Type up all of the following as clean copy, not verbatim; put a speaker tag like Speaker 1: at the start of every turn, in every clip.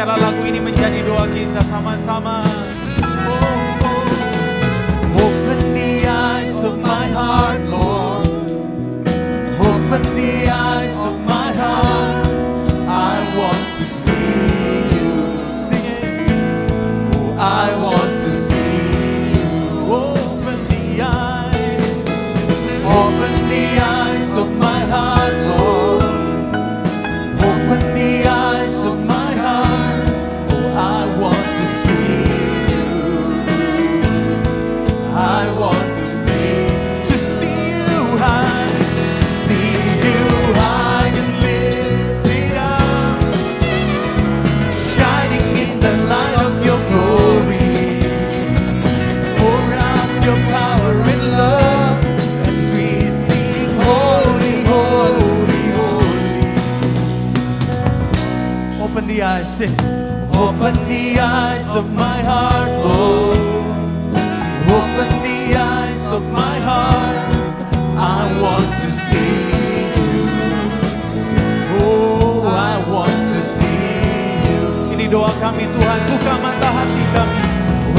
Speaker 1: Biarlah lagu ini menjadi doa kita sama-sama. Open the eyes of my heart, Lord. Open the eyes of my heart. I want to see you. Sing it. Oh, I want to see you. Open the eyes. Open the eyes of my heart, Lord. Open the eyes of my heart. Oh, I want to see you. I want to see you high, to see you high and lifted up, shining in the light of your glory. Pour out your power and love as we sing, holy, holy, holy. Open the eyes, sing. Open the eyes of my heart, Lord. Open the eyes of my heart. I want to see you. Oh, I want to see you. Ini doa kami, Tuhan. Buka mata hati kami.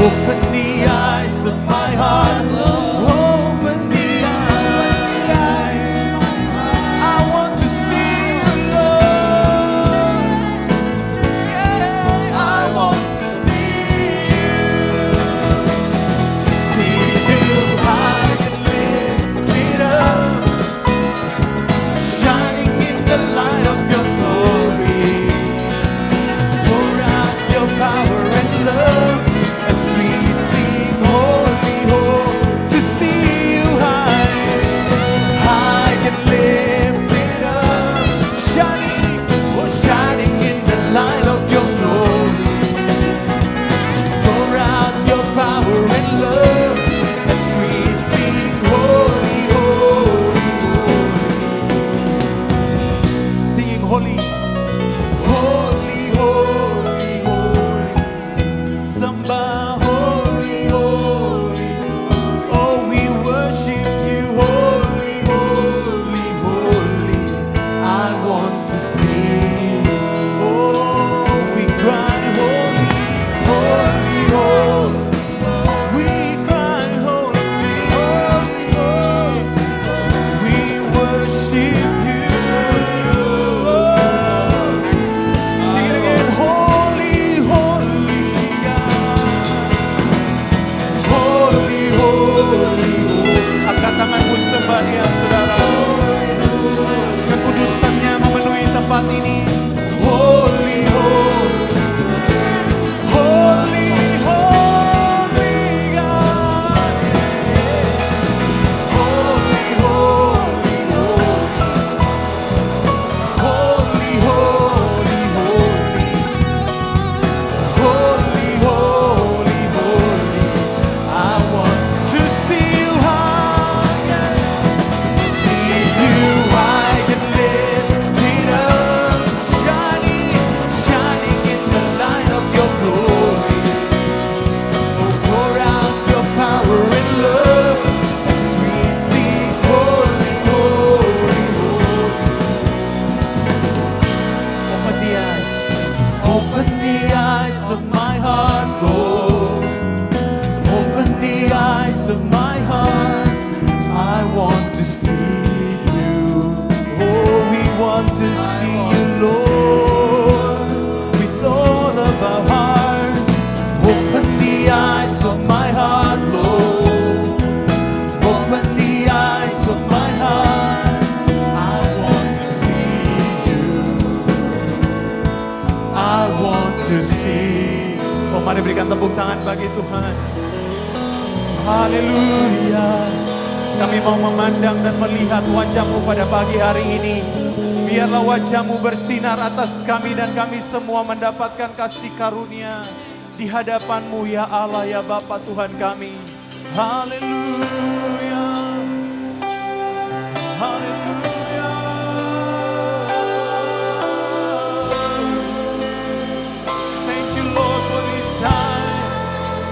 Speaker 1: Open the eyes of my heart. Open the eyes. I want to see you, Lord. Yeah, I want to see you. To see you high and lifted up, shining in the light of your glory. Pour out your power and love as we sing, holy, holy. To see you high, high and lifted up, shining, oh, shining in the light of your glory. Pour out your power and love as we sing, holy, holy, holy. Singing holy, holy, holy, holy. Samba, holy, holy. Oh, we worship you, holy, holy, holy. I want to see you. Oh, we cry, holy, holy, holy. We cry, holy, holy, holy. We worship you. Sing it again, holy, holy God. Holy, holy, holy. Angkat tanganmu sembah Dia, saudara. Kekudusannya memenuhi tempat ini. Holy, holy. Holy, holy God. Holy, holy, holy. Holy, holy, holy. Holy, holy, holy. I want to see you high, to see you high and lifted up, shining, shining in the light of your glory. Oh, pour out your power and love as we sing, holy, holy, holy. Open the eyes, open the eyes of my heart, Lord. Open the eyes of my heart. I want to see you. Oh, we want to see you, Lord, with all of our hearts. Open the eyes of my heart, Lord. Open the eyes of my heart. I want to see you. I want to see. Oh, mari berikan tepuk tangan bagi Tuhan. Haleluya. Kami mau memandang dan melihat wajah-Mu pada pagi hari ini. Biarlah wajah-Mu bersinar atas kami dan kami semua mendapatkan kasih karunia di hadapan-Mu, ya Allah, ya Bapa Tuhan kami. Haleluya. Haleluya. Thank you, Lord, for this time.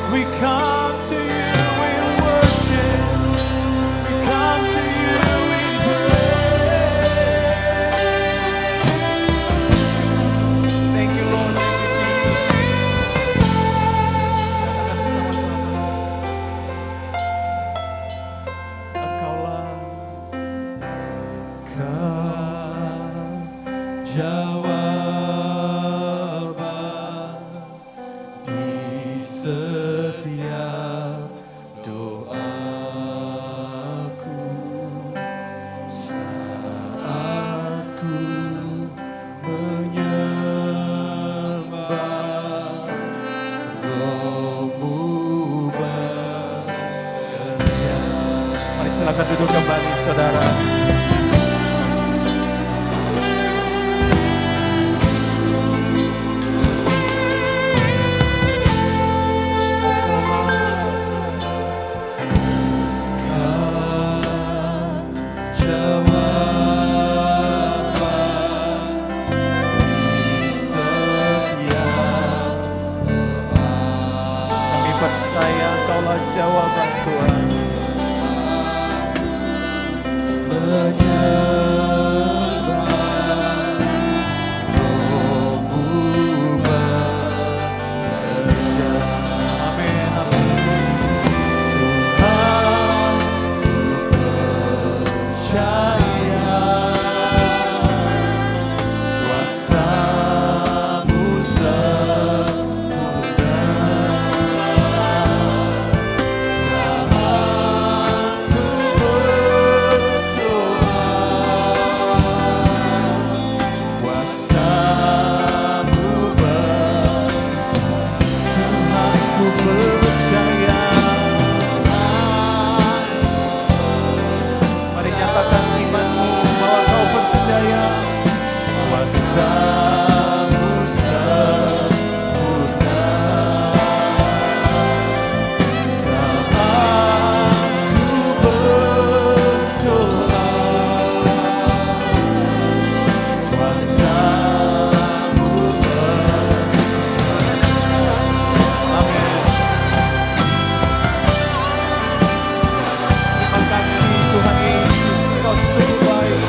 Speaker 1: We come to you in worship. We come to you in praise. Thank you, Lord. Thank you, Jesus. jawaban di setiap doaku saat ku menyembah Rohmu bekerja. Mari silakan duduk kembali saudara. Jawaban Tuhan menyembah Rohmu bekerja. Amin, amin. Tuhan ku percaya kuasa-Mu sempurna. Mari nyatakan imanmu bahwa kau percaya kuasa-Mu sempurna. Saat ku berdoa kuasa-Mu bekerja. Amin. Terima kasih Tuhan Yesus, Engkau sungguh baik.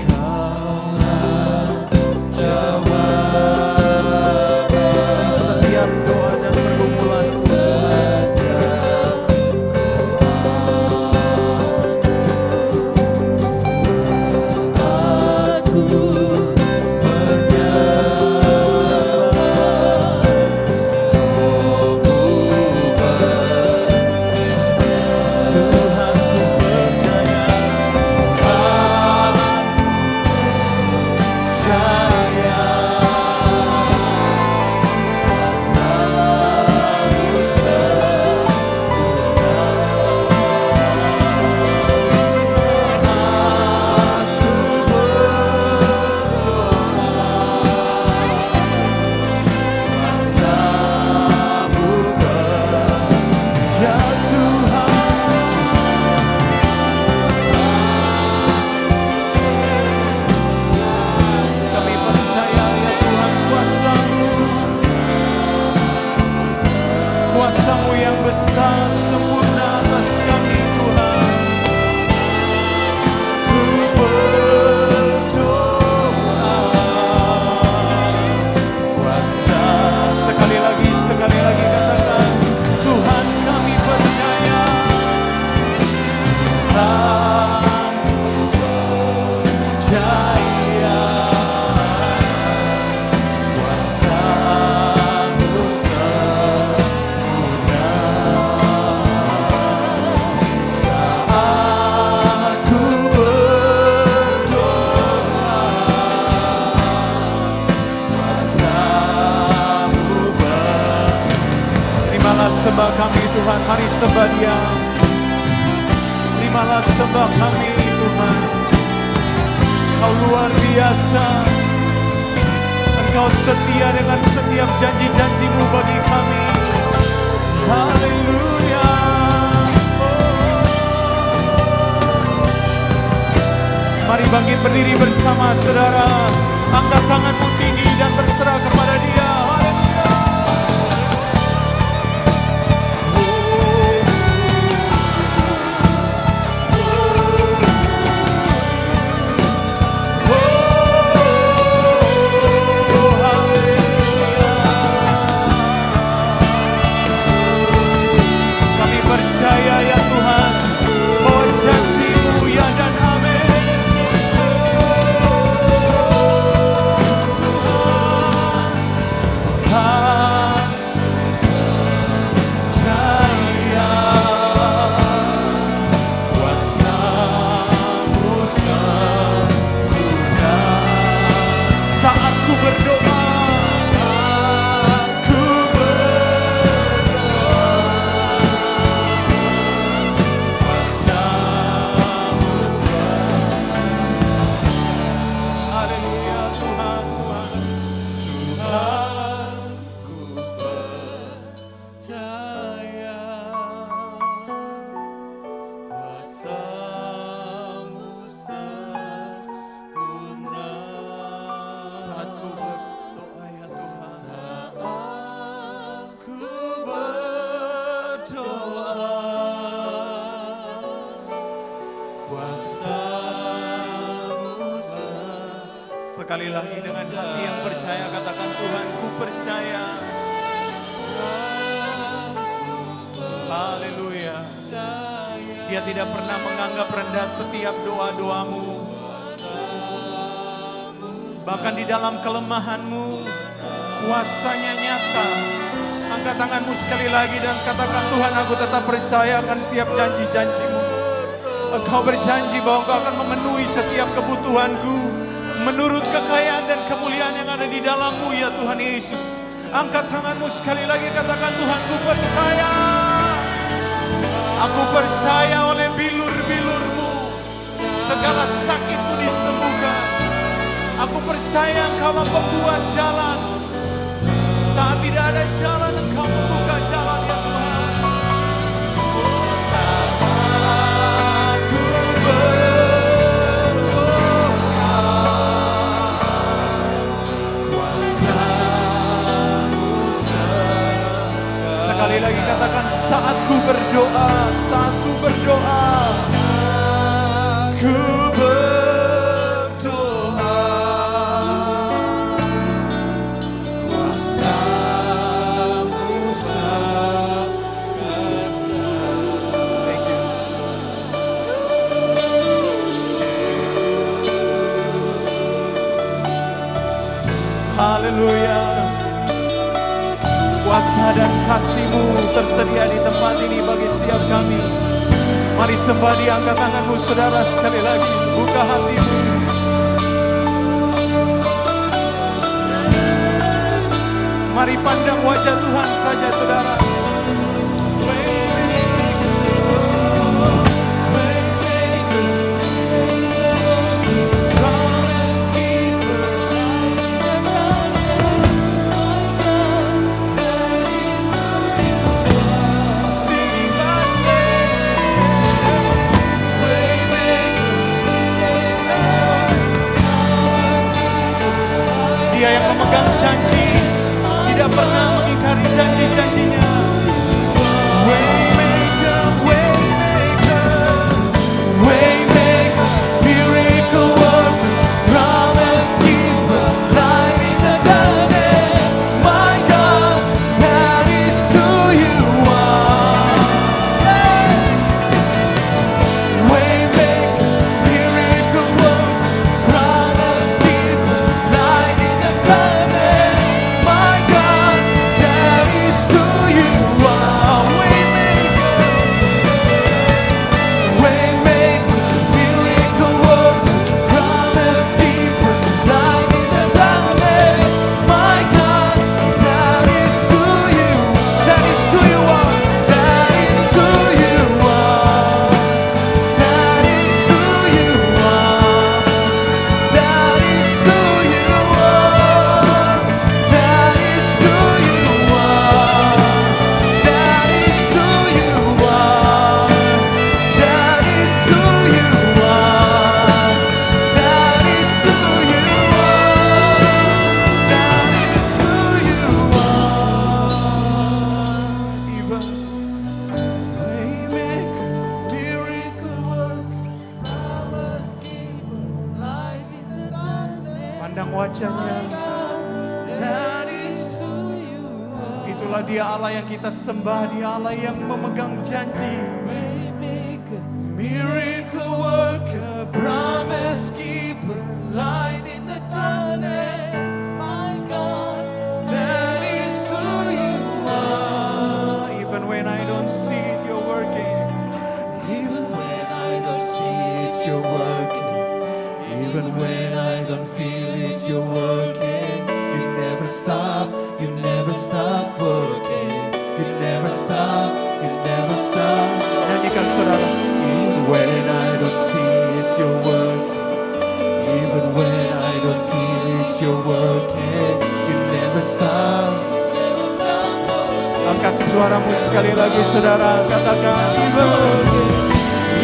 Speaker 1: Kaulah jawaban di setiap doa dan pergumulanku, Tuhan. Aku kuasa-Mu yang besar sempurna atas kami Tuhan. Ku berdoa kuasa. Sekali lagi katakan Tuhan kami percaya. Tuhan percaya kuasa-Mu sempurna. Saat ku berdoa kuasa-Mu terimalah sembah kami Tuhan. Mari sembah Dia. Terimalah sembah kami Tuhan. Kau luar biasa. Engkau setia dengan setiap janji-janji-Mu bagi kami. Haleluya. Mari bangkit berdiri bersama saudara. Angkat tanganmu tinggi dan berserah kepada Dia. Haleluya. Kami percaya ya Tuhan, Sekali lagi dengan hati yang percaya, katakan Tuhan, ku percaya. Haleluya. Dia tidak pernah menganggap rendah setiap doa-doamu. Bahkan di dalam kelemahanmu, kuasanya nyata. Angkat tanganmu sekali lagi dan katakan, Tuhan, aku tetap percaya akan setiap janji-janjimu. Engkau berjanji bahwa Engkau akan memenuhi setiap kebutuhanku menurut kekayaan dan kemuliaan yang ada di dalam-Mu, ya Tuhan Yesus. Angkat tanganmu sekali lagi, katakan, Tuhan, ku percaya. Aku percaya oleh bilur-bilur-Mu segala sakitmu disembuhkan. Aku percaya Engkaulah pembuat jalan. Saat tidak ada jalan, Engkau membuka jalan, ya Tuhan. Aku berdoa, kuasa-Mu sekali lagi katakan, saat ku berdoa, saat ku berdoa, ku berdoa, kuasa-Mu thank you. Haleluya. Kuasa dan kasih-Mu tersedia di tempat ini bagi setiap kami. Mari sembah, diangkat tanganmu saudara sekali lagi. Buka hatimu. Mari pandang wajah Tuhan saja saudara. Dia yang memegang janji, tidak pernah mengingkari janji-janjinya. Waymaker, waymaker, waymaker, miracle worker, promise keeper, light in the darkness. My God, that is who you are. Waymaker, miracle worker, promise keeper, light in the darkness. My God, that is who you are. Waymaker, miracle worker, promise keeper, light in the darkness. My God, that is who you are. That is who you are. That is who you are. That is who you are. That is who you are. That is who you are. That is who you are. That is who you are. That is who you are. That is who you are. Even waymaker, miracle worker, promise keeper, light in the darkness. Pandang wajahnya. That is who you are. Itulah dia Allah yang kita sembah, dia Allah yang memegang janji. Waymaker, miracle worker, promise keeper, light in the darkness. My God, that is who you are. Even when I don't see it, you're working. Even when I don't see it, you're working. Even when I don't feel it, you're working. You never stop, you never stop working. You never stop, you never stop. Nyanyikan saudara. Even when I don't see it, you're working. Even when I don't feel it, you're working. You never stop. Angkat suaramu sekali lagi saudara, katakan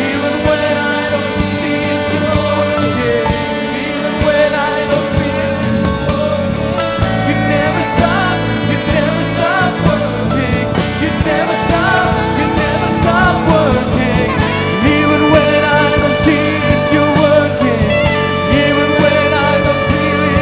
Speaker 1: even when I don't see it, you're working. Even when I don't feel it, you never stop, you never stop working. You never stop, you never stop working. Even when I don't see it, you're working. Even when I don't feel it,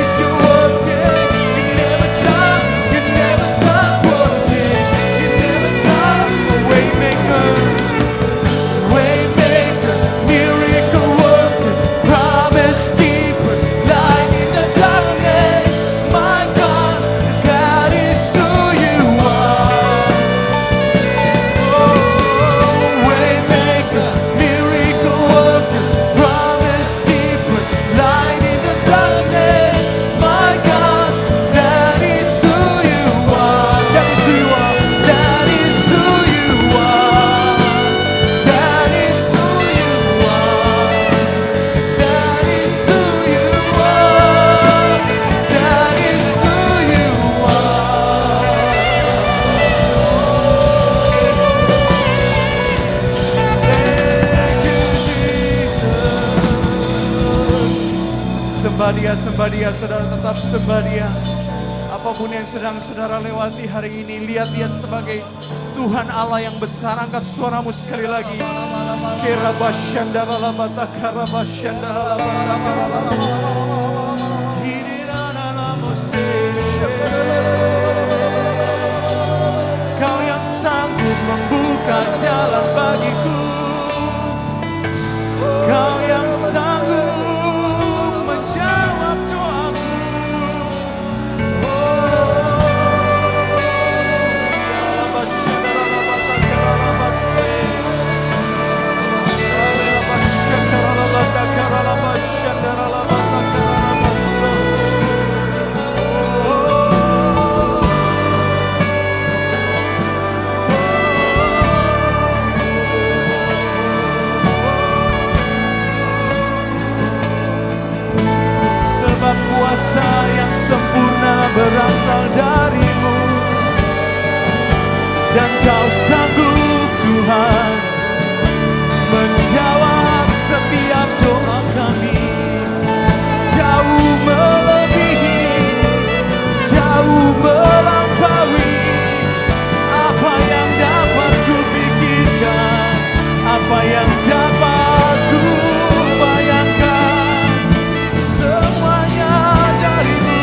Speaker 1: sembah dia, saudara tetap sembah dia. Apapun yang sedang saudara lewati hari ini, lihat dia sebagai Tuhan Allah yang besar. Angkat suaramu sekali lagi. Kau yang sanggup membuka jalan bagiku. Kau yang sanggup menjawab doaku. Sebab kuasa yang sempurna berasal darimu, dan kau sanggup Tuhan menjawab setiap doa kami. Jauh melebihi, jauh melampaui apa yang dapat kupikirkan, apa yang dapat ku bayangkan. Semuanya darimu.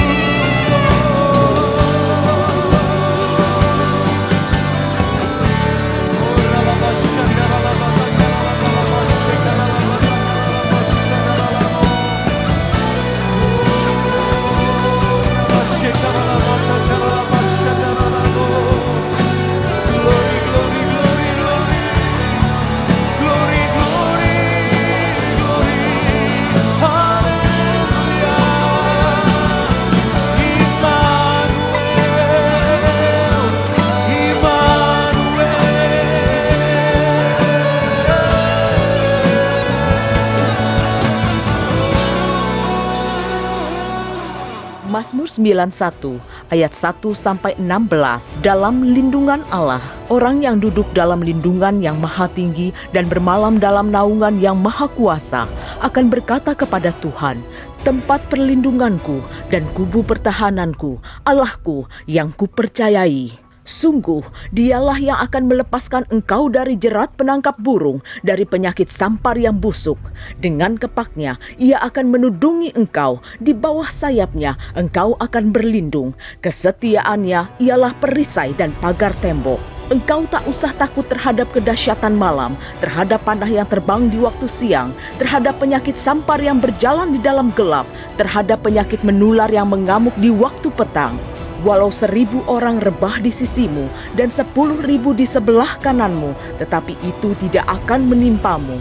Speaker 2: Mazmur 91 ayat 1 sampai 16. Dalam lindungan Allah, orang yang duduk dalam lindungan yang maha tinggi dan bermalam dalam naungan yang maha kuasa akan berkata kepada Tuhan, tempat perlindunganku dan kubu pertahananku, Allahku yang kupercayai. Sungguh, dialah yang akan melepaskan engkau dari jerat penangkap burung, dari penyakit sampar yang busuk. Dengan kepaknya, ia akan menudungi engkau. Di bawah sayapnya, engkau akan berlindung. Kesetiaannya ialah perisai dan pagar tembok. Engkau tak usah takut terhadap kedahsyatan malam, terhadap panah yang terbang di waktu siang, terhadap penyakit sampar yang berjalan di dalam gelap, terhadap penyakit menular yang mengamuk di waktu petang. Walau 1.000 orang rebah di sisimu dan 10.000 di sebelah kananmu, tetapi itu tidak akan menimpamu.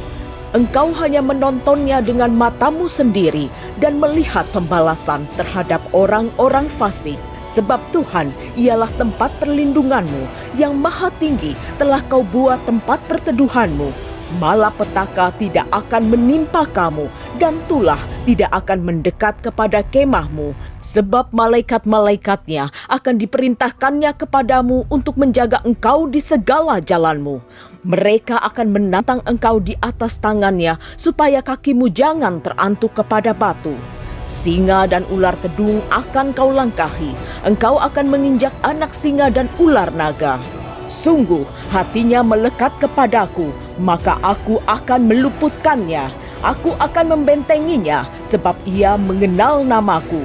Speaker 2: Engkau hanya menontonnya dengan matamu sendiri dan melihat pembalasan terhadap orang-orang fasik. Sebab Tuhan ialah tempat perlindunganmu, yang maha tinggi telah kau buat tempat perteduhanmu. Malapetaka tidak akan menimpa kamu, dan tulah tidak akan mendekat kepada kemahmu. Sebab malaikat-malaikatnya akan diperintahkannya kepadamu untuk menjaga engkau di segala jalanmu. Mereka akan menantang engkau di atas tangannya, supaya kakimu jangan terantuk kepada batu. Singa dan ular tedung akan kau langkahi. Engkau akan menginjak anak singa dan ular naga. Sungguh hatinya melekat kepadaku, maka aku akan meluputkannya. Aku akan membentenginya, sebab ia mengenal namaku.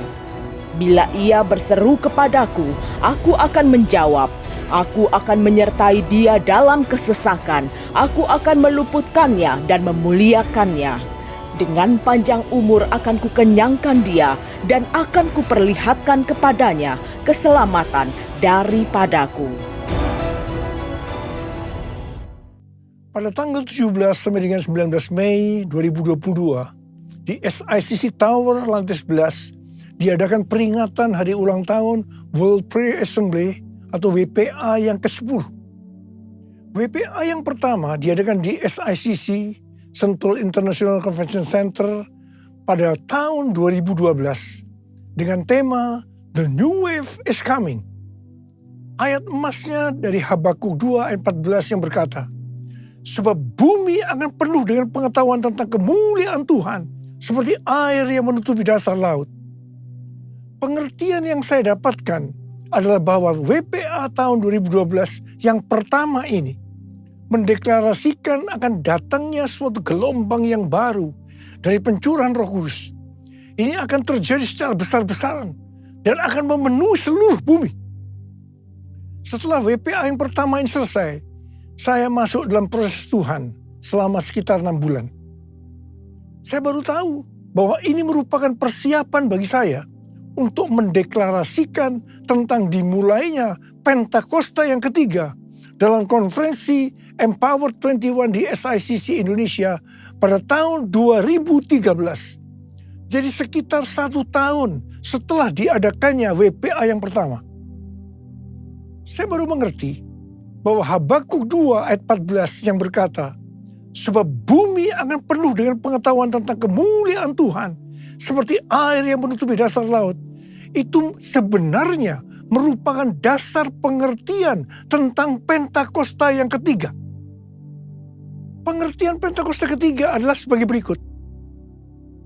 Speaker 2: Bila ia berseru kepadaku, aku akan menjawab. Aku akan menyertai dia dalam kesesakan. Aku akan meluputkannya dan memuliakannya. Dengan panjang umur akan kukenyangkan dia, dan akan kuperlihatkan kepadanya keselamatan daripadaku.
Speaker 3: Pada tanggal 17 sampai dengan 19 Mei 2022, di SICC Tower lantai 11, diadakan peringatan hari ulang tahun World Prayer Assembly atau WPA yang ke-10. WPA yang pertama diadakan di SICC, Sentul International Convention Center, pada tahun 2012 dengan tema The New Wave is Coming. Ayat emasnya dari Habakuk 2 ayat 14 yang berkata, sebab bumi akan penuh dengan pengetahuan tentang kemuliaan Tuhan seperti air yang menutupi dasar laut. Pengertian yang saya dapatkan adalah bahwa WPA tahun 2012 yang pertama ini mendeklarasikan akan datangnya suatu gelombang yang baru dari pencurahan Roh Kudus. Ini akan terjadi secara besar-besaran dan akan memenuhi seluruh bumi. Setelah WPA yang pertama ini selesai, saya masuk dalam proses Tuhan selama sekitar 6 bulan. Saya baru tahu bahwa ini merupakan persiapan bagi saya untuk mendeklarasikan tentang dimulainya Pentakosta yang ketiga dalam konferensi Empower 21 di SICC Indonesia pada tahun 2013. Jadi sekitar 1 tahun setelah diadakannya WPA yang pertama. Saya baru mengerti bahwa Habakuk 2 ayat 14 yang berkata, sebab bumi akan penuh dengan pengetahuan tentang kemuliaan Tuhan seperti air yang menutupi dasar laut. Itu sebenarnya merupakan dasar pengertian tentang Pentakosta yang ketiga. Pengertian Pentakosta ketiga adalah sebagai berikut.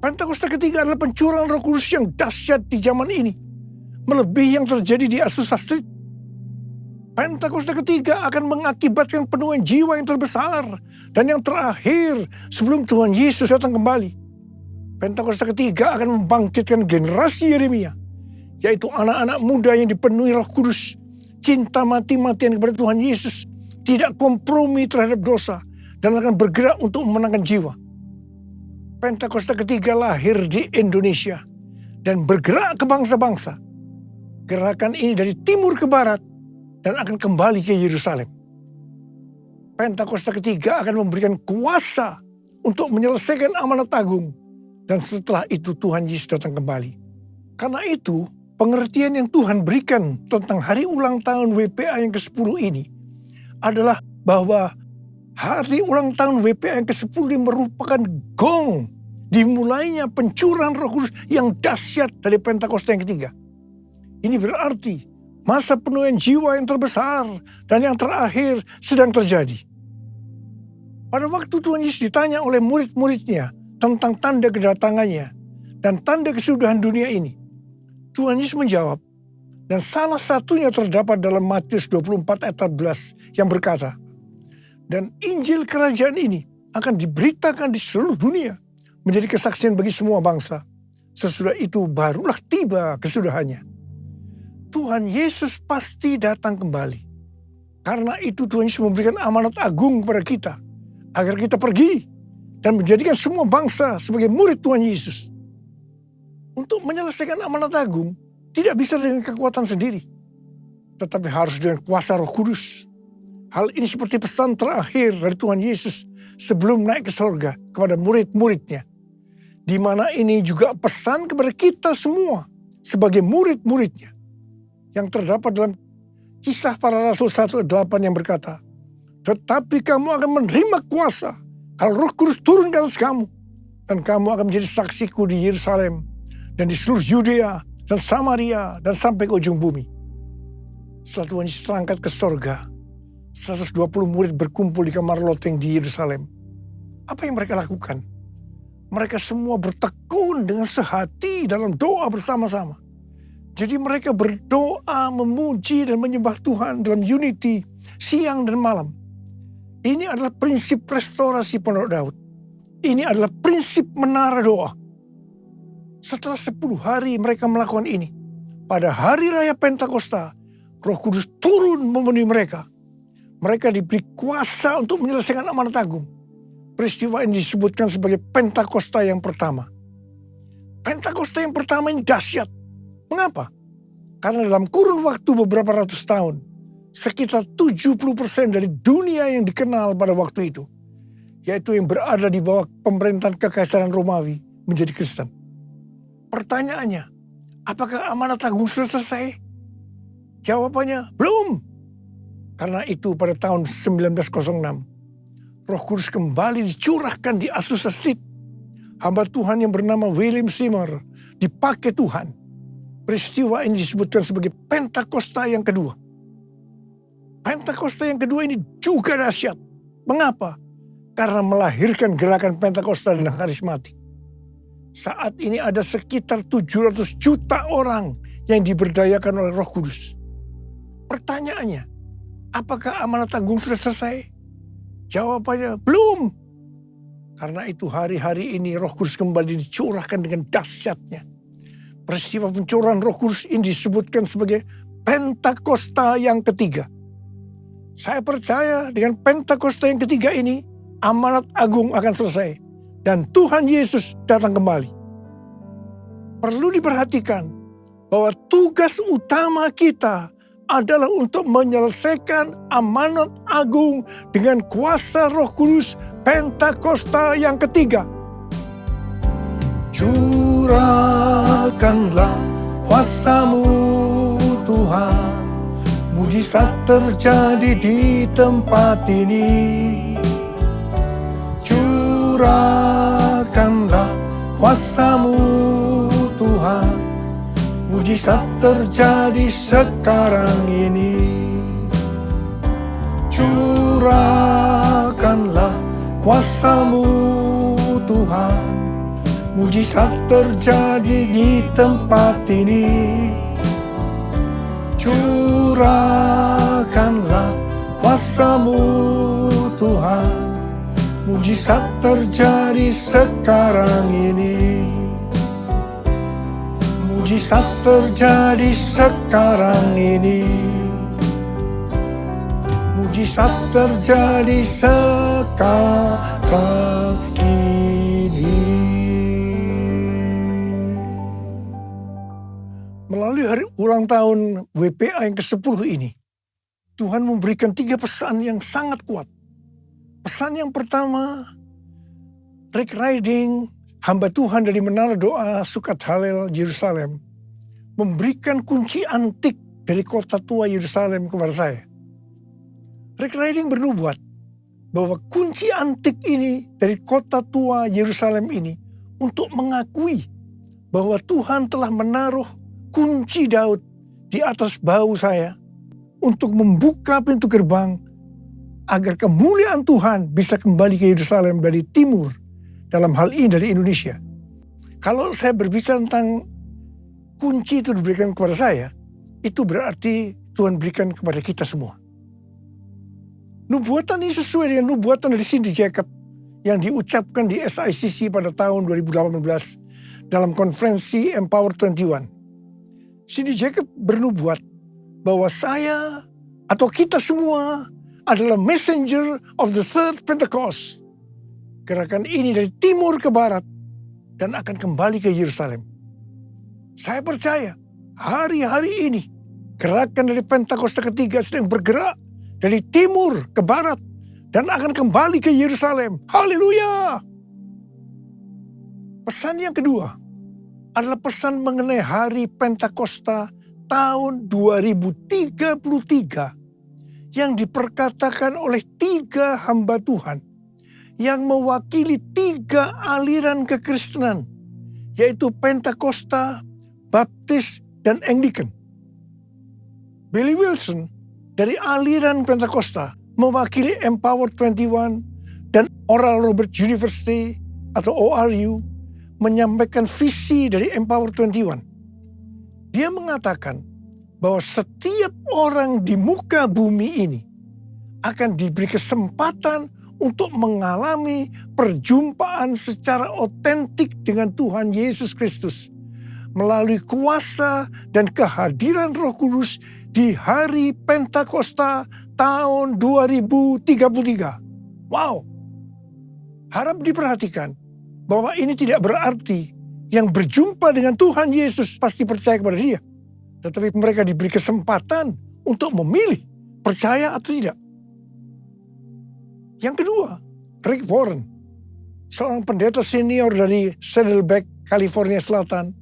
Speaker 3: Pentakosta ketiga adalah pencurahan Roh Kudus yang dahsyat di zaman ini, melebihi yang terjadi di Azusa Street. Pentakosta ketiga akan mengakibatkan penuaian jiwa yang terbesar dan yang terakhir sebelum Tuhan Yesus datang kembali. Pentakosta ketiga akan membangkitkan generasi Yeremia, yaitu anak-anak muda yang dipenuhi Roh Kudus, cinta mati-matian kepada Tuhan Yesus, tidak kompromi terhadap dosa, dan akan bergerak untuk memenangkan jiwa. Pentakosta ketiga lahir di Indonesia dan bergerak ke bangsa-bangsa. Gerakan ini dari timur ke barat dan akan kembali ke Yerusalem. Pentakosta ketiga akan memberikan kuasa untuk menyelesaikan amanat agung, dan setelah itu Tuhan Yesus datang kembali. Karena itu, pengertian yang Tuhan berikan tentang hari ulang tahun WPA yang ke-10 ini adalah bahwa hari ulang tahun WPA yang ke-10 ini merupakan gong dimulainya pencurahan Roh Kudus yang dahsyat dari Pentakosta yang ketiga. Ini berarti masa penuaian jiwa yang terbesar dan yang terakhir sedang terjadi. Pada waktu Tuhan Yesus ditanya oleh murid-muridnya tentang tanda kedatangannya dan tanda kesudahan dunia ini, Tuhan Yesus menjawab, dan salah satunya terdapat dalam Matius 24 ayat 14 yang berkata, dan Injil kerajaan ini akan diberitakan di seluruh dunia menjadi kesaksian bagi semua bangsa. Sesudah itu barulah tiba kesudahannya. Tuhan Yesus pasti datang kembali. Karena itu Tuhan Yesus memberikan amanat agung kepada kita, agar kita pergi dan menjadikan semua bangsa sebagai murid Tuhan Yesus. Untuk menyelesaikan amanat agung, tidak bisa dengan kekuatan sendiri, tetapi harus dengan kuasa Roh Kudus. Hal ini seperti pesan terakhir dari Tuhan Yesus sebelum naik ke surga kepada murid-muridnya. Di mana ini juga pesan kepada kita semua sebagai murid-muridnya. Yang terdapat dalam Kisah Para Rasul 1:8 yang berkata, tetapi kamu akan menerima kuasa kalau Roh Kudus turun ke atas kamu, dan kamu akan menjadi saksiku di Yerusalem dan di seluruh Yudea dan Samaria dan sampai ke ujung bumi. Setelah Tuhan Yesus terangkat ke surga, 120 murid berkumpul di kamar loteng di Yerusalem. Apa yang mereka lakukan? Mereka semua bertekun dengan sehati dalam doa bersama-sama. Jadi mereka berdoa, memuji dan menyembah Tuhan dalam unity siang dan malam. Ini adalah prinsip restorasi Pondok Daud. Ini adalah prinsip menara doa. Setelah 10 hari mereka melakukan ini, pada hari raya Pentakosta, Roh Kudus turun memenuhi mereka. Mereka diberi kuasa untuk menyelesaikan amanat agung. Peristiwa ini disebutkan sebagai Pentakosta yang pertama. Pentakosta yang pertama ini dahsyat. Mengapa? Karena dalam kurun waktu beberapa ratus tahun, sekitar 70% dari dunia yang dikenal pada waktu itu, yaitu yang berada di bawah pemerintahan Kekaisaran Romawi, menjadi Kristen. Pertanyaannya, apakah amanat agung sudah selesai? Jawabannya, belum. Karena itu pada tahun 1906, Roh Kudus kembali dicurahkan di Azusa Street. Hamba Tuhan yang bernama William Seymour dipakai Tuhan. Peristiwa ini disebutkan sebagai Pentakosta yang kedua. Pentakosta yang kedua ini juga dahsyat. Mengapa? Karena melahirkan gerakan Pentakosta dan karismatik. Saat ini ada sekitar 700 juta orang yang diberdayakan oleh Roh Kudus. Pertanyaannya, apakah amanat agung sudah selesai? Jawabannya, belum. Karena itu hari-hari ini Roh Kudus kembali dicurahkan dengan dahsyatnya. Peristiwa pencurahan Roh Kudus ini disebutkan sebagai Pentakosta yang ketiga. Saya percaya dengan Pentakosta yang ketiga ini, amanat agung akan selesai. Dan Tuhan Yesus datang kembali. Perlu diperhatikan bahwa tugas utama kita adalah untuk menyelesaikan amanat agung dengan kuasa Roh Kudus Pentakosta yang ketiga. Curahkanlah kuasa-Mu Tuhan, mujizat terjadi di tempat ini. Curahkanlah kuasa-Mu Tuhan, mujizat terjadi sekarang ini. Curahkanlah kuasa-Mu Tuhan, mujizat terjadi di tempat ini. Curahkanlah kuasa-Mu Tuhan, mujizat terjadi sekarang ini. Mujizat terjadi sekarang ini. Mujizat terjadi sekarang ini. Melalui hari ulang tahun WPA yang ke-10 ini, Tuhan memberikan 3 pesan yang sangat kuat. Pesan yang pertama, Rick Riding, hamba Tuhan dari Menara Doa Sukat Halel Yerusalem, memberikan kunci antik dari kota tua Yerusalem kepada saya. Rick Riding bernubuat bahwa kunci antik ini dari kota tua Yerusalem ini untuk mengakui bahwa Tuhan telah menaruh kunci Daud di atas bahu saya untuk membuka pintu gerbang agar kemuliaan Tuhan bisa kembali ke Yerusalem dari timur, dalam hal ini dari Indonesia. Kalau saya berbicara tentang kunci itu diberikan kepada saya, itu berarti Tuhan berikan kepada kita semua. Nubuatan ini sesuai dengan nubuatan dari Cindy Jacob yang diucapkan di SICC pada tahun 2018 dalam konferensi Empower 21. Cindy Jacob bernubuat bahwa saya atau kita semua adalah messenger of the third Pentecost. Gerakan ini dari timur ke barat dan akan kembali ke Yerusalem. Saya percaya hari-hari ini gerakan dari Pentakosta ketiga sedang bergerak dari timur ke barat dan akan kembali ke Yerusalem. Haleluya! Pesan yang kedua adalah pesan mengenai hari Pentakosta tahun 2033 yang diperkatakan oleh 3 hamba Tuhan yang mewakili 3 aliran kekristenan, yaitu Pentakosta, Baptis, dan Anglican. Billy Wilson dari aliran Pentakosta mewakili Empower 21 dan Oral Roberts University atau ORU menyampaikan visi dari Empower 21. Dia mengatakan bahwa setiap orang di muka bumi ini akan diberi kesempatan untuk mengalami perjumpaan secara otentik dengan Tuhan Yesus Kristus melalui kuasa dan kehadiran Roh Kudus di hari Pentakosta tahun 2033. Wow! Harap diperhatikan bahwa ini tidak berarti yang berjumpa dengan Tuhan Yesus pasti percaya kepada Dia. Tetapi mereka diberi kesempatan untuk memilih percaya atau tidak. Yang kedua, Rick Warren, seorang pendeta senior dari Saddleback, California Selatan,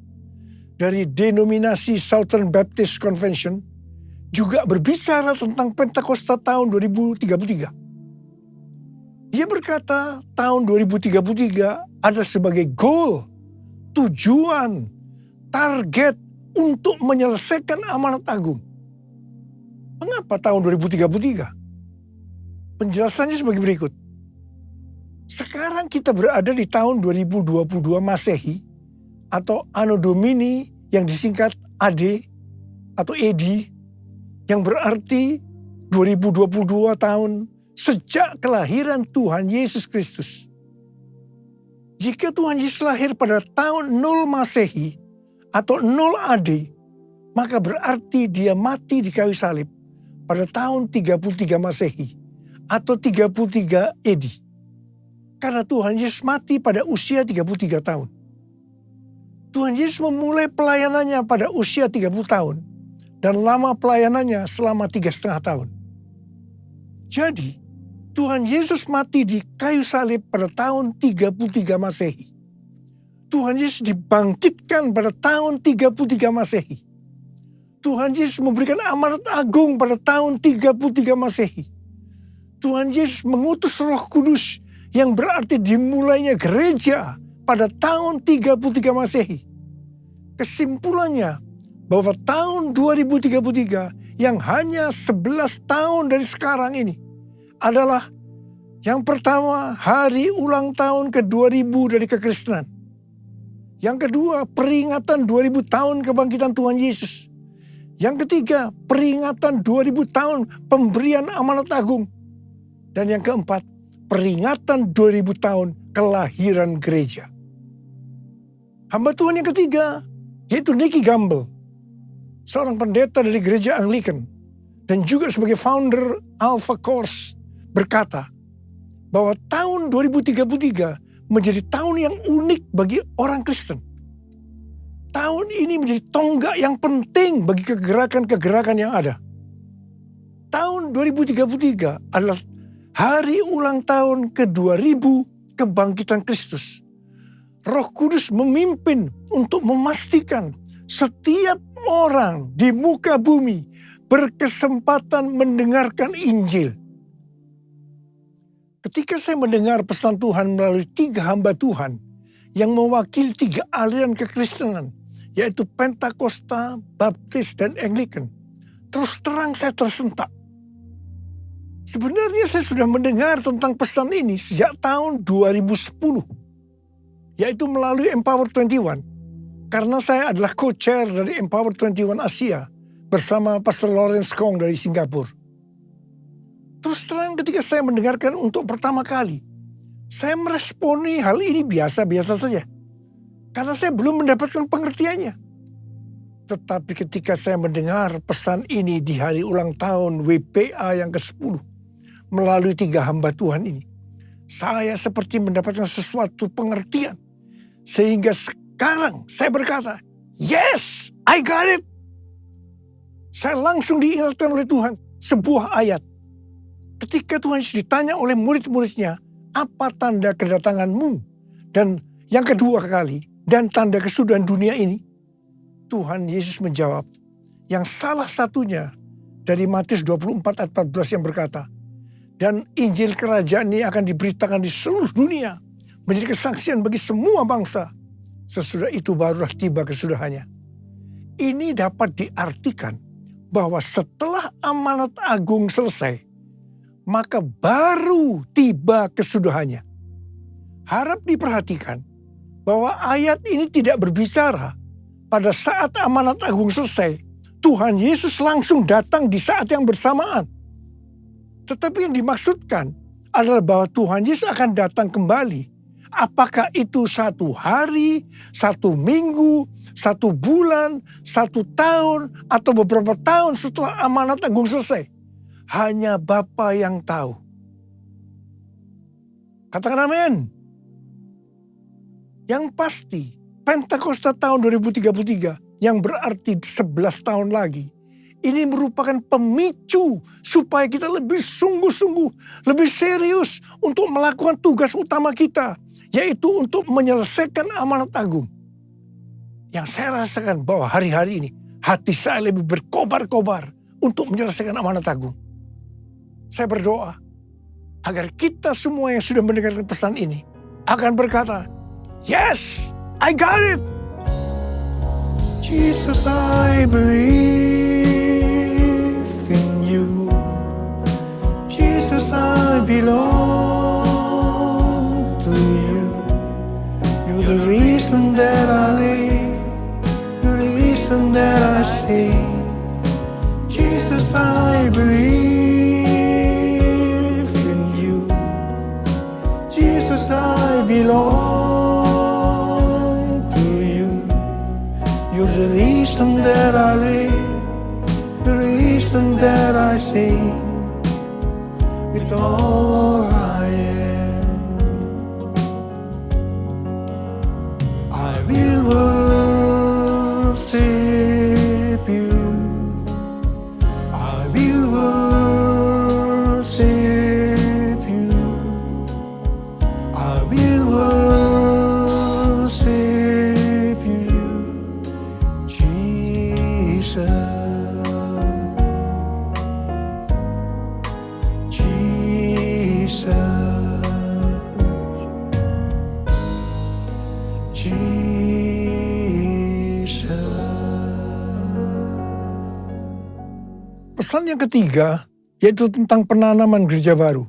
Speaker 3: dari denominasi Southern Baptist Convention, juga berbicara tentang Pentakosta tahun 2033. Dia berkata tahun 2033 ada sebagai goal, tujuan, target untuk menyelesaikan amanat agung. Mengapa tahun 2033? Penjelasannya sebagai berikut. Sekarang kita berada di tahun 2022 Masehi atau Anno Domini yang disingkat AD atau ED, yang berarti 2022 tahun sejak kelahiran Tuhan Yesus Kristus. Jika Tuhan Yesus lahir pada tahun 0 Masehi atau 0 AD, maka berarti dia mati di kayu salib pada tahun 33 Masehi atau 33 AD. Karena Tuhan Yesus mati pada usia 33 tahun. Tuhan Yesus memulai pelayanannya pada usia 30 tahun dan lama pelayanannya selama 3,5 tahun. Jadi, Tuhan Yesus mati di kayu salib pada tahun 33 Masehi. Tuhan Yesus dibangkitkan pada tahun 33 Masehi. Tuhan Yesus memberikan amanat agung pada tahun 33 Masehi. Tuhan Yesus mengutus Roh Kudus yang berarti dimulainya gereja pada tahun 33 Masehi. Kesimpulannya bahwa tahun 2033 yang hanya 11 tahun dari sekarang ini adalah yang pertama hari ulang tahun ke-2000 dari kekristenan. Yang kedua peringatan 2000 tahun kebangkitan Tuhan Yesus. Yang ketiga peringatan 2000 tahun pemberian amanat agung. Dan yang keempat peringatan 2000 tahun kelahiran gereja. Hamba Tuhan yang ketiga yaitu Nicky Gamble, seorang pendeta dari gereja Anglican dan juga sebagai founder Alpha Course, berkata bahwa tahun 2033 menjadi tahun yang unik bagi orang Kristen. Tahun ini menjadi tonggak yang penting bagi kegerakan-kegerakan yang ada. Tahun 2033 adalah hari ulang tahun ke-2000 kebangkitan Kristus. Roh Kudus memimpin untuk memastikan setiap orang di muka bumi berkesempatan mendengarkan Injil. Ketika saya mendengar pesan Tuhan melalui 3 hamba Tuhan yang mewakili 3 aliran kekristenan, yaitu Pentakosta, Baptis, dan Anglican, terus terang saya tersentak. Sebenarnya saya sudah mendengar tentang pesan ini sejak tahun 2010, yaitu melalui Empower 21, karena saya adalah co-chair dari Empower 21 Asia bersama Pastor Lawrence Kong dari Singapura. Terus terang ketika saya mendengarkan untuk pertama kali, saya meresponi hal ini biasa-biasa saja. Karena saya belum mendapatkan pengertiannya. Tetapi ketika saya mendengar pesan ini di hari ulang tahun WPA yang ke-10, melalui 3 hamba Tuhan ini, saya seperti mendapatkan sesuatu pengertian. Sehingga sekarang saya berkata, yes, I got it. Saya langsung diingatkan oleh Tuhan sebuah ayat. Ketika Tuhan Yesus ditanya oleh murid-muridnya, apa tanda kedatanganmu? Dan yang kedua kali, dan tanda kesudahan dunia ini, Tuhan Yesus menjawab, yang salah satunya dari Matius 24 ayat 14 yang berkata, dan Injil kerajaan ini akan diberitakan di seluruh dunia, menjadi kesaksian bagi semua bangsa. Sesudah itu barulah tiba kesudahannya. Ini dapat diartikan bahwa setelah amanat agung selesai, maka baru tiba kesudahannya. Harap diperhatikan bahwa ayat ini tidak berbicara pada saat amanat agung selesai, Tuhan Yesus langsung datang di saat yang bersamaan. Tetapi yang dimaksudkan adalah bahwa Tuhan Yesus akan datang kembali. Apakah itu 1 hari, 1 minggu, 1 bulan, 1 tahun, atau beberapa tahun setelah amanat agung selesai? Hanya Bapa yang tahu. Katakan amin. Yang pasti, Pentakosta tahun 2033 yang berarti 11 tahun lagi, ini merupakan pemicu supaya kita lebih sungguh-sungguh, lebih serius untuk melakukan tugas utama kita, yaitu untuk menyelesaikan amanat agung. Yang saya rasakan bahwa hari-hari ini, hati saya lebih berkobar-kobar untuk menyelesaikan amanat agung. Saya berdoa agar kita semua yang sudah mendengarkan pesan ini akan berkata, yes, I got it.
Speaker 1: Jesus, I believe in you. Jesus, I belong to you. You're the reason that I live.
Speaker 3: sing. Jesus, I believe in you. Jesus, I belong to you. You're the reason that I live, the reason that I sing. With all I am, I will worship you. I will worship you. I will worship you, Jesus. Pesan yang ketiga yaitu tentang penanaman gereja baru.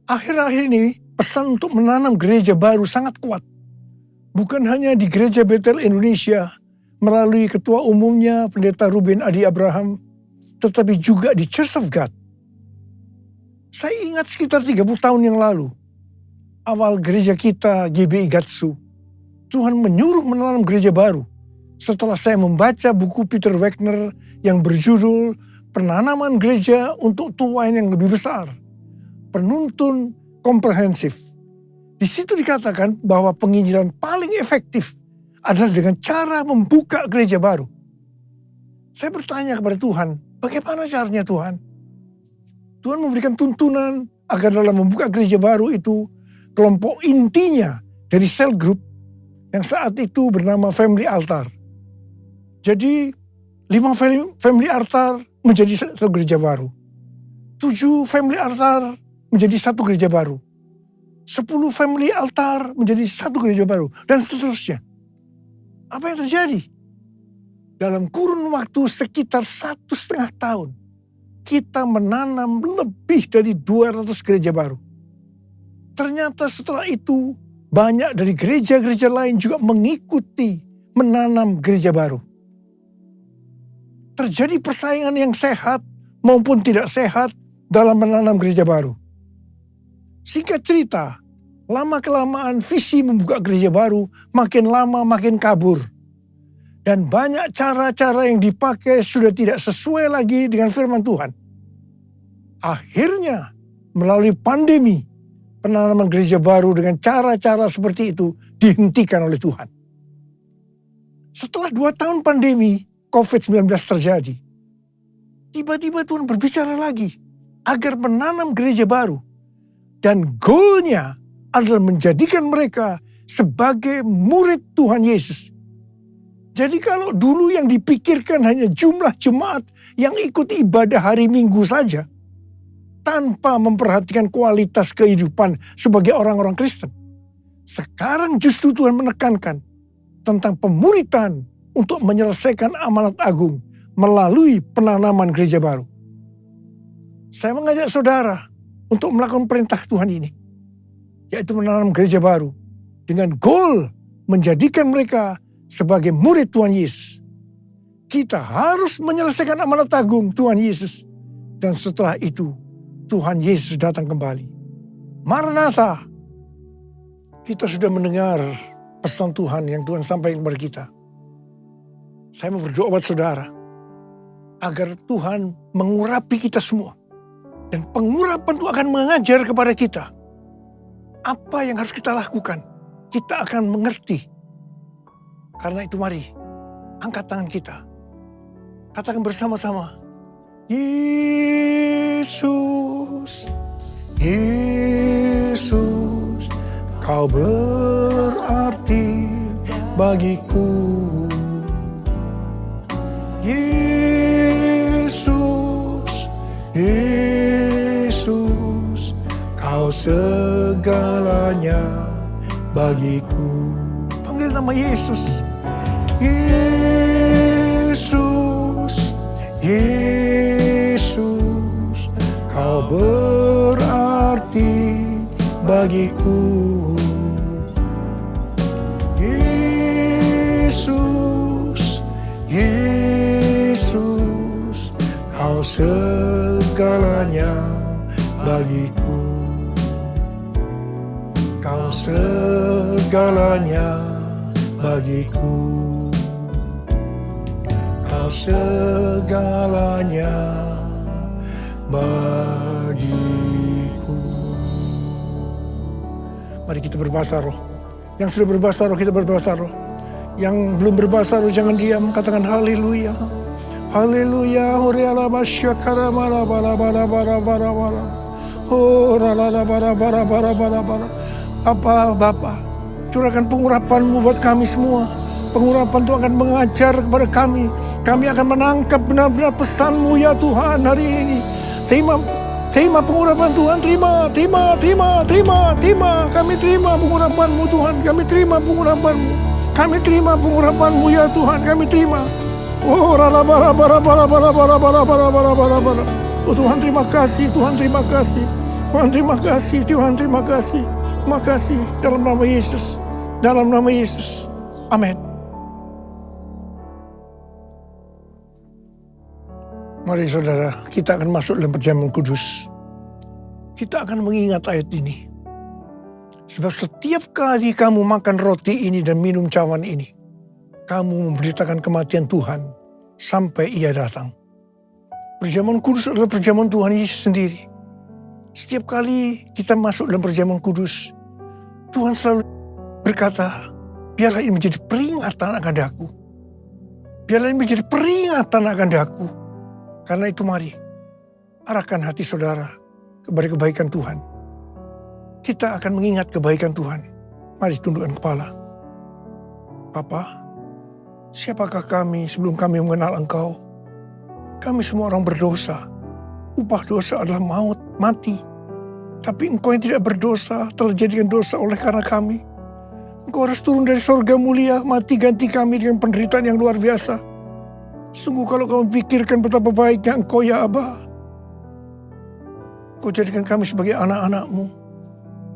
Speaker 3: Akhir-akhir ini pesan untuk menanam gereja baru sangat kuat. Bukan hanya di Gereja Betel Indonesia melalui ketua umumnya Pendeta Ruben Adi Abraham, tetapi juga di Church of God. Saya ingat sekitar 30 tahun yang lalu, awal gereja kita GBI Gatsu, Tuhan menyuruh menanam gereja baru. Setelah saya membaca buku Peter Wagner yang berjudul Penanaman Gereja untuk Tuain yang Lebih Besar, penuntun komprehensif. Di situ dikatakan bahwa penginjilan paling efektif adalah dengan cara membuka gereja baru. Saya bertanya kepada Tuhan, bagaimana caranya Tuhan? Tuhan memberikan tuntunan agar dalam membuka gereja baru itu, kelompok intinya dari cell group yang saat itu bernama Family Altar. Jadi 5 Family Altar menjadi satu gereja baru. 7 Family Altar menjadi satu gereja baru. 10 Family Altar menjadi satu gereja baru. Dan seterusnya. Apa yang terjadi? Dalam kurun waktu sekitar 1,5 tahun, kita menanam lebih dari 200 gereja baru. Ternyata setelah itu, banyak dari gereja-gereja lain juga mengikuti menanam gereja baru. Terjadi persaingan yang sehat maupun tidak sehat dalam menanam gereja baru. Singkat cerita, lama-kelamaan visi membuka gereja baru makin lama makin kabur. Dan banyak cara-cara yang dipakai sudah tidak sesuai lagi dengan firman Tuhan. Akhirnya, melalui pandemi, penanaman gereja baru dengan cara-cara seperti itu dihentikan oleh Tuhan. Setelah 2 tahun pandemi, COVID-19 terjadi. Tiba-tiba Tuhan berbicara lagi agar menanam gereja baru. Dan goalnya adalah menjadikan mereka sebagai murid Tuhan Yesus. Jadi kalau dulu yang dipikirkan hanya jumlah jemaat yang ikut ibadah hari Minggu saja, tanpa memperhatikan kualitas kehidupan sebagai orang-orang Kristen. Sekarang justru Tuhan menekankan tentang pemuritan untuk menyelesaikan amanat agung melalui penanaman gereja baru. Saya mengajak saudara untuk melakukan perintah Tuhan ini, yaitu menanam gereja baru dengan goal menjadikan mereka sebagai murid Tuhan Yesus. Kita harus menyelesaikan amanat agung Tuhan Yesus, dan setelah itu Tuhan Yesus datang kembali. Maranatha. Kita sudah mendengar pesan Tuhan yang Tuhan sampaikan kepada kita. Saya mau berdoa buat saudara, agar Tuhan mengurapi kita semua. Dan pengurapan itu akan mengajar kepada kita apa yang harus kita lakukan. Kita akan mengerti. Karena itu mari, angkat tangan kita. Katakan bersama-sama, Yesus, Yesus, Kau berarti bagiku. Yesus, Yesus, Kau segalanya bagiku. Panggil nama Yesus. Yesus, Yesus, Kau berarti bagiku. Yesus, Yesus, Kau segalanya bagiku. Kau segalanya bagiku. Mari kita berbahasa roh. Yang sudah berbahasa roh, kita berbahasa roh. Yang belum berbahasa roh, jangan diam, katakan haleluya. Haleluya. Horiala basyakara bara bara bara bara bara bara. Oh rala bara bara bara bara bara. Bapa, curahkan pengurapan-Mu buat kami semua. Pengurapan Tuhan akan mengajar kepada kami. Kami akan menangkap benar-benar pesan-Mu ya Tuhan hari ini. Terima pengurapan Tuhan, terima. Kami terima pengurapan-Mu Tuhan, kami terima pengurapan-Mu. Kami terima pengurapan-Mu ya Tuhan, kami terima. Oh rala bara bara bara bara bara bara bara bara bara bara. Oh Tuhan terima kasih, Tuhan terima kasih. Tuhan terima kasih, Tuhan terima kasih. Terima kasih dalam nama Yesus. Dalam nama Yesus. Amin. Mari saudara, kita akan masuk dalam perjamuan kudus. Kita akan mengingat ayat ini. Sebab setiap kali kamu makan roti ini dan minum cawan ini, kamu memberitakan kematian Tuhan sampai Ia datang. Perjamuan kudus adalah perjamuan Tuhan Yesus sendiri. Setiap kali kita masuk dalam perjamuan kudus, Tuhan selalu berkata, biarlah ini menjadi peringatan akan daku. Biarlah ini menjadi peringatan akan daku. Karena itu mari, arahkan hati saudara kepada kebaikan Tuhan. Kita akan mengingat kebaikan Tuhan. Mari tundukkan kepala. Bapa, siapakah kami sebelum kami mengenal Engkau? Kami semua orang berdosa. Upah dosa adalah maut, mati. Tapi Engkau yang tidak berdosa telah jadikan dosa oleh karena kami. Engkau harus turun dari sorga mulia, mati ganti kami dengan penderitaan yang luar biasa. Sungguh kalau kamu pikirkan betapa baiknya Engkau ya Aba. Engkau jadikan kami sebagai anak-anak-Mu.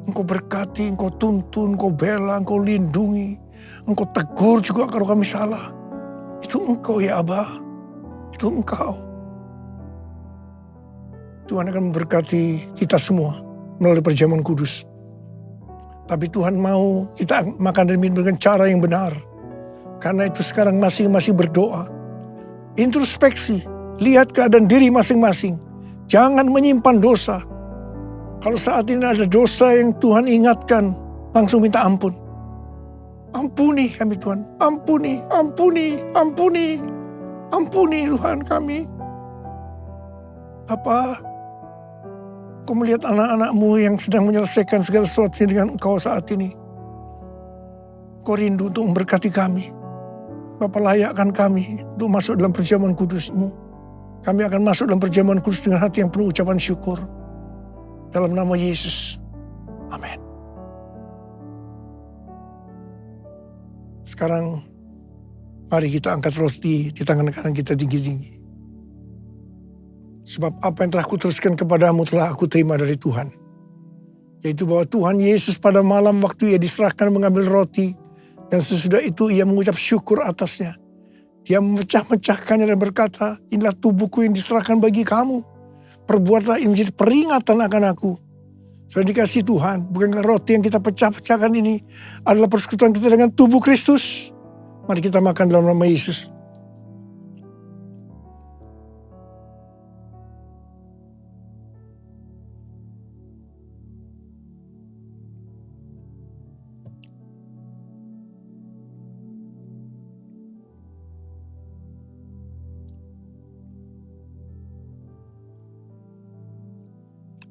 Speaker 3: Engkau berkati, Engkau tuntun, Engkau bela, Engkau lindungi. Engkau tegur juga kalau kami salah. Itu Engkau ya Aba. Itu Engkau. Tuhan akan memberkati kita semua melalui perjamuan kudus. Tapi Tuhan mau kita makan dan minum dengan cara yang benar. Karena itu sekarang masing-masing berdoa. Introspeksi, lihat keadaan diri masing-masing. Jangan menyimpan dosa. Kalau saat ini ada dosa yang Tuhan ingatkan, langsung minta ampun. Ampuni kami Tuhan, ampuni Tuhan kami. Apa? Kau melihat anak-anak-Mu yang sedang menyelesaikan segala sesuatu dengan Engkau saat ini. Kau rindu untuk memberkati kami. Bapa, layakkan kami untuk masuk dalam perjamuan kudus-Mu. Kami akan masuk dalam perjamuan kudus dengan hati yang penuh ucapan syukur. Dalam nama Yesus. Amin. Sekarang mari kita angkat roti di tangan kanan kita tinggi-tinggi. Sebab apa yang telah kuteruskan kepadamu telah aku terima dari Tuhan. Yaitu bahwa Tuhan Yesus pada malam waktu Ia diserahkan mengambil roti. Dan sesudah itu Ia mengucap syukur atasnya. Dia memecah-mecahkannya dan berkata, inilah tubuhku yang diserahkan bagi kamu. Perbuatlah ini menjadi peringatan akan aku. Sudah dikasih Tuhan, bukankah roti yang kita pecah-pecahkan ini adalah persekutuan kita dengan tubuh Kristus? Mari kita makan dalam nama Yesus.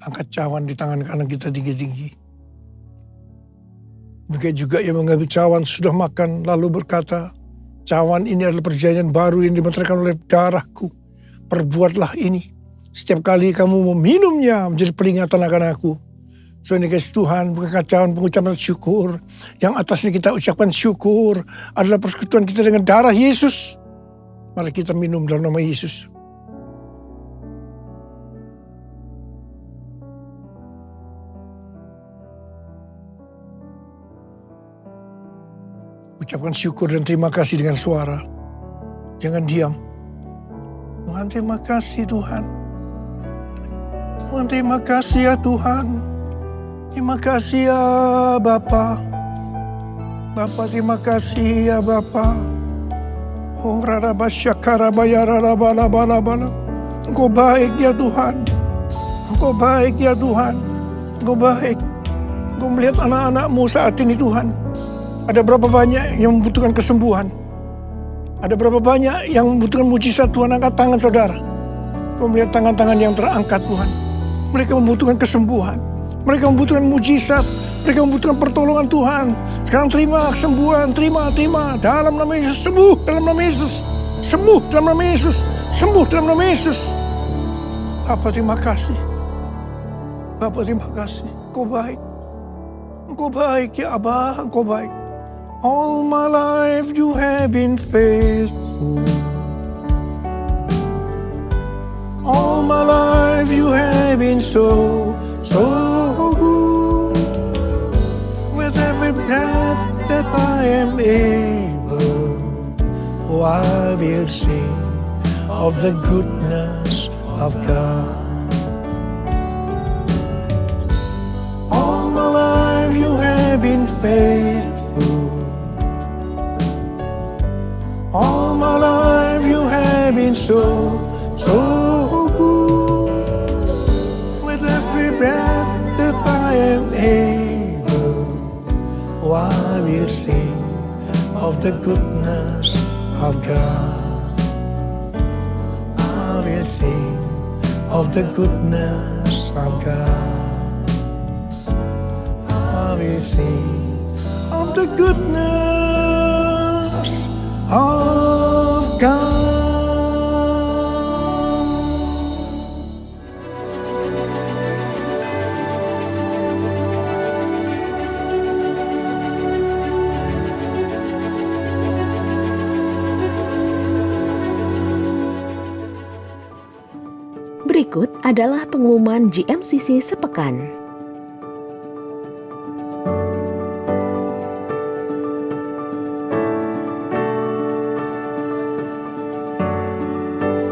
Speaker 3: Angkat cawan di tangan kanan kita tinggi-tinggi. Demikian juga yang mengambil cawan sudah makan lalu berkata, cawan ini adalah perjanjian baru yang dimeteraikan oleh darahku. Perbuatlah ini. Setiap kali kamu meminumnya menjadi peringatan akan aku. So ini kasih Tuhan, bukan cawan pengucapan syukur. Yang atasnya kita ucapkan syukur adalah persekutuan kita dengan darah Yesus. Mari kita minum dalam nama Yesus. Ucapkan syukur dan terima kasih dengan suara. Jangan diam. Tuhan terima kasih Tuhan. Tuhan terima kasih ya Tuhan. Terima kasih ya Bapa. Bapa, terima kasih ya Bapa. Oh, Engkau baik ya Tuhan. Engkau baik ya Tuhan. Engkau baik. Engkau melihat anak-anak-Mu saat ini Tuhan. Ada berapa banyak yang membutuhkan kesembuhan. Ada berapa banyak yang membutuhkan mujizat Tuhan. Angkat tangan saudara. Engkau melihat tangan-tangan yang terangkat Tuhan. Mereka membutuhkan kesembuhan. Mereka membutuhkan mujizat. Mereka membutuhkan pertolongan Tuhan. Sekarang terima kesembuhan. Terima. Dalam nama Yesus. Sembuh dalam nama Yesus. Sembuh dalam nama Yesus. Sembuh dalam nama Yesus. Bapa, terima kasih. Bapa, terima kasih. Engkau baik. Engkau baik ya Abah. Engkau baik. All my life you have been faithful. All my life you have been so good. With every breath that I am able, oh, I will sing of the goodness of God. All my life you have been faithful. All my life you have been so good. With every breath that I am able, oh, I will sing of the goodness of God. I will sing of the goodness of God. I will sing of the goodness of God.
Speaker 2: Berikut adalah pengumuman GMCC sepekan.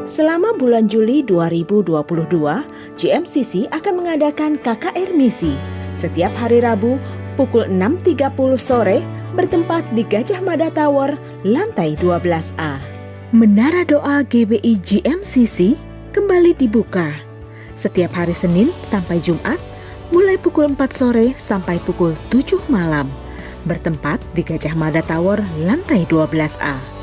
Speaker 2: Selama bulan Juli 2022, GMCC akan mengadakan KKR Misi setiap hari Rabu pukul 6.30 sore bertempat di Gajah Mada Tower, lantai 12A. Menara doa GBI GMCC kembali dibuka setiap hari Senin sampai Jumat mulai pukul 4 sore sampai pukul 7 malam bertempat di Gajah Mada Tower, lantai 12A.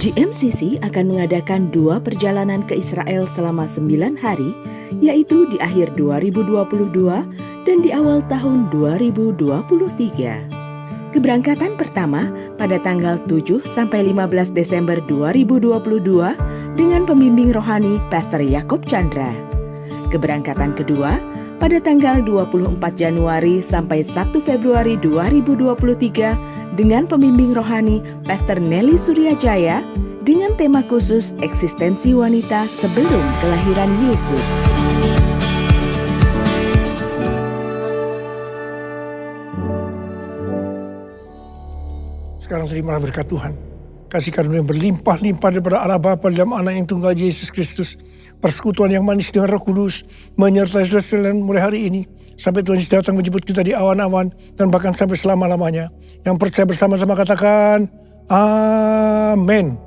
Speaker 2: GMCC akan mengadakan 2 perjalanan ke Israel selama 9 hari, yaitu di akhir 2022 dan di awal tahun 2023. Keberangkatan pertama pada tanggal 7 sampai 15 Desember 2022 dengan pembimbing rohani Pastor Yakob Chandra. Keberangkatan kedua pada tanggal 24 Januari sampai 1 Februari 2023 dengan pembimbing rohani Pastor Nelly Suryajaya dengan tema khusus eksistensi wanita sebelum kelahiran Yesus.
Speaker 3: Sekarang terimalah berkat Tuhan. Kasih karunia yang berlimpah-limpah daripada Allah Bapa dalam Anak yang tunggal Yesus Kristus. Persekutuan yang manis dengan Roh Kudus menyertai saudara sekalian mulai hari ini. Sampai Tuhan Yesus datang menjemput kita di awan-awan dan bahkan sampai selama-lamanya. Yang percaya bersama-sama katakan, Amin.